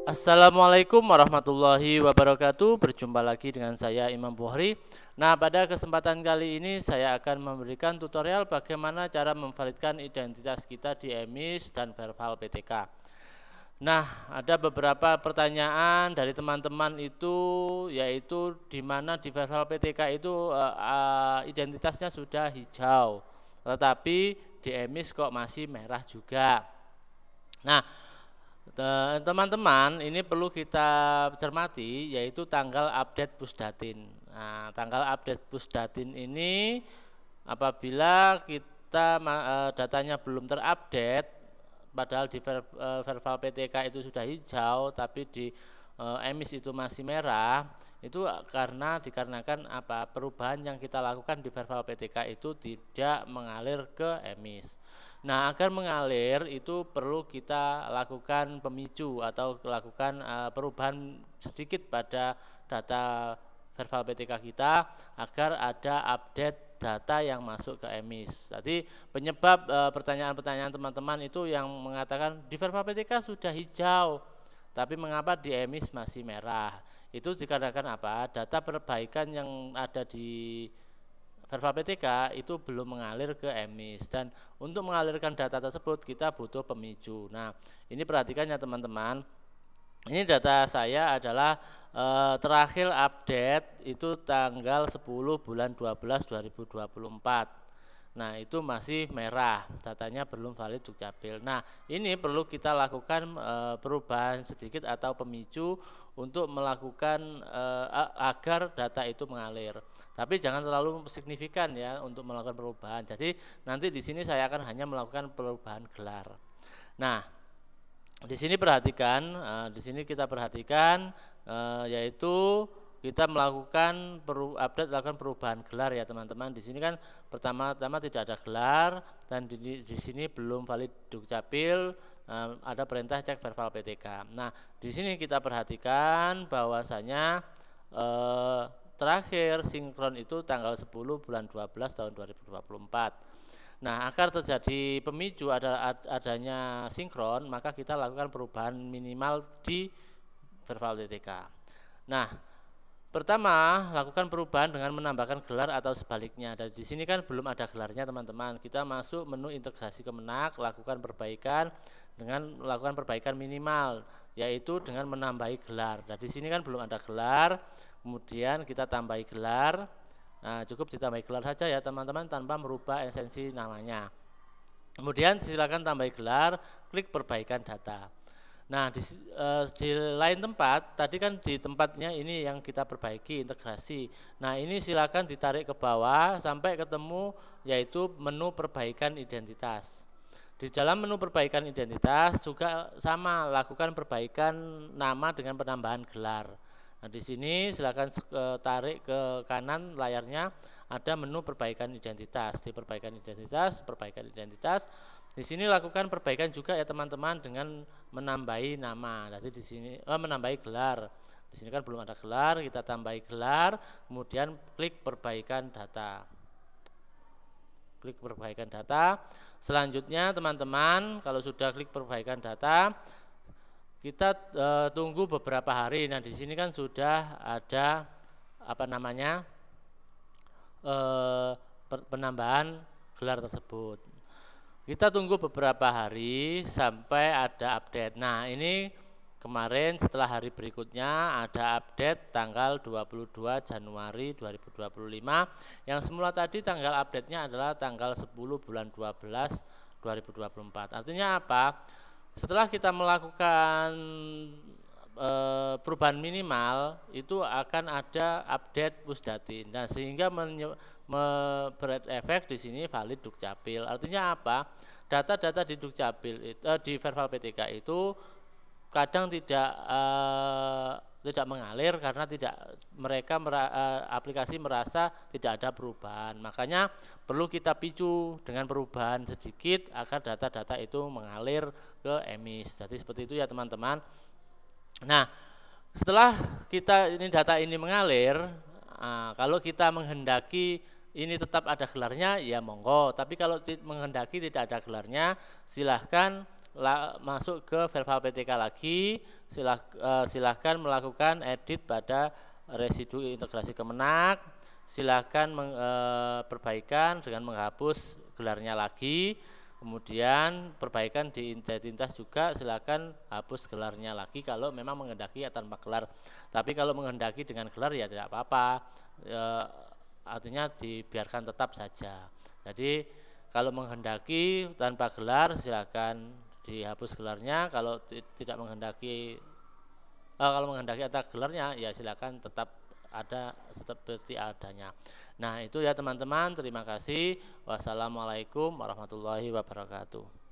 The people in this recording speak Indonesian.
Assalamualaikum warahmatullahi wabarakatuh. Berjumpa lagi dengan saya Imam Bukhari. Nah, pada kesempatan kali ini saya akan memberikan tutorial bagaimana cara memvalidkan identitas kita di EMIS dan Verval PTK. Nah, ada beberapa pertanyaan dari teman-teman itu, yaitu di mana di Verval PTK itu identitasnya sudah hijau, tetapi di EMIS kok masih merah juga. Nah, teman-teman, ini perlu kita cermati, yaitu tanggal update Pusdatin. Nah, tanggal update Pusdatin ini apabila kita datanya belum terupdate, padahal di Verval PTK itu sudah hijau, tapi di EMIS itu masih merah, itu dikarenakan perubahan yang kita lakukan di Verval PTK itu tidak mengalir ke EMIS. Nah, agar mengalir itu perlu kita lakukan pemicu atau lakukan perubahan sedikit pada data Verval PTK kita agar ada update data yang masuk ke EMIS. Tadi penyebab pertanyaan-pertanyaan teman-teman itu yang mengatakan di Verval PTK sudah hijau, tapi mengapa di EMIS masih merah? Itu dikarenakan data perbaikan yang ada di Verval PTK itu belum mengalir ke EMIS, dan untuk mengalirkan data tersebut kita butuh pemicu. Nah, ini perhatikan ya teman-teman. Ini data saya adalah terakhir update itu tanggal 10 bulan 12 2024. Nah, itu masih merah, datanya belum valid Dukcapil. Nah, ini perlu kita lakukan perubahan sedikit atau pemicu untuk melakukan agar data itu mengalir. Tapi jangan terlalu signifikan ya untuk melakukan perubahan. Jadi nanti di sini saya akan hanya melakukan perubahan gelar. Nah, di sini perhatikan, di sini kita perhatikan yaitu kita melakukan lakukan perubahan gelar ya teman-teman. Di sini kan pertama-tama tidak ada gelar, dan di sini belum valid Dukcapil, ada perintah cek Verval PTK. Nah, di sini kita perhatikan bahwasanya terakhir sinkron itu tanggal 10 bulan 12 tahun 2024. Nah, agar terjadi pemicu adanya sinkron, maka kita lakukan perubahan minimal di Verval PTK. Nah, pertama, lakukan perubahan dengan menambahkan gelar atau sebaliknya. Dan di sini kan belum ada gelarnya teman-teman. Kita masuk menu integrasi Kemenak, lakukan perbaikan dengan melakukan perbaikan minimal, yaitu dengan menambahi gelar. Nah, di sini kan belum ada gelar, kemudian kita tambahi gelar. Nah, cukup ditambahi gelar saja ya teman-teman tanpa merubah esensi namanya. Kemudian silakan tambahi gelar, klik perbaikan data. Nah, di lain tempat, tadi kan di tempatnya ini yang kita perbaiki integrasi. Nah, ini silakan ditarik ke bawah sampai ketemu yaitu menu perbaikan identitas. Di dalam menu perbaikan identitas juga sama, lakukan perbaikan nama dengan penambahan gelar. Nah, di sini silakan tarik ke kanan layarnya, ada menu perbaikan identitas. Di perbaikan identitas, di sini lakukan perbaikan juga ya teman-teman dengan menambahi nama. Jadi di sini menambahi gelar. Di sini kan belum ada gelar, kita tambahi gelar, kemudian klik perbaikan data. Klik perbaikan data. Selanjutnya teman-teman, kalau sudah klik perbaikan data, kita tunggu beberapa hari. Nah, di sini kan sudah ada penambahan gelar tersebut. Kita tunggu beberapa hari sampai ada update. Nah, ini kemarin setelah hari berikutnya ada update tanggal 22 Januari 2025, yang semula tadi tanggal update-nya adalah tanggal 10 bulan 12 2024. Artinya apa? Setelah kita melakukan perubahan minimal, itu akan ada update Pusdatin. Nah, sehingga berefek di sini valid Dukcapil. Artinya apa? Data-data di Dukcapil di Verval PTK itu kadang tidak mengalir karena aplikasi merasa tidak ada perubahan. Makanya perlu kita picu dengan perubahan sedikit agar data-data itu mengalir ke EMIS. Jadi seperti itu ya teman-teman. Nah, setelah data ini mengalir, kalau kita menghendaki ini tetap ada gelarnya, ya monggo. Tapi kalau menghendaki tidak ada gelarnya, silahkan masuk ke verbal PTK lagi, silahkan melakukan edit pada residu integrasi Kemenak, silahkan perbaikan dengan menghapus gelarnya lagi, kemudian perbaikan di identitas juga silahkan hapus gelarnya lagi kalau memang menghendaki tanpa gelar. Tapi kalau menghendaki dengan gelar ya tidak apa-apa, artinya dibiarkan tetap saja. Jadi kalau menghendaki tanpa gelar silakan dihapus gelarnya, kalau tidak menghendaki kalau menghendaki atas gelarnya ya silakan tetap ada seperti adanya. Nah, itu ya teman-teman, terima kasih. Wassalamualaikum warahmatullahi wabarakatuh.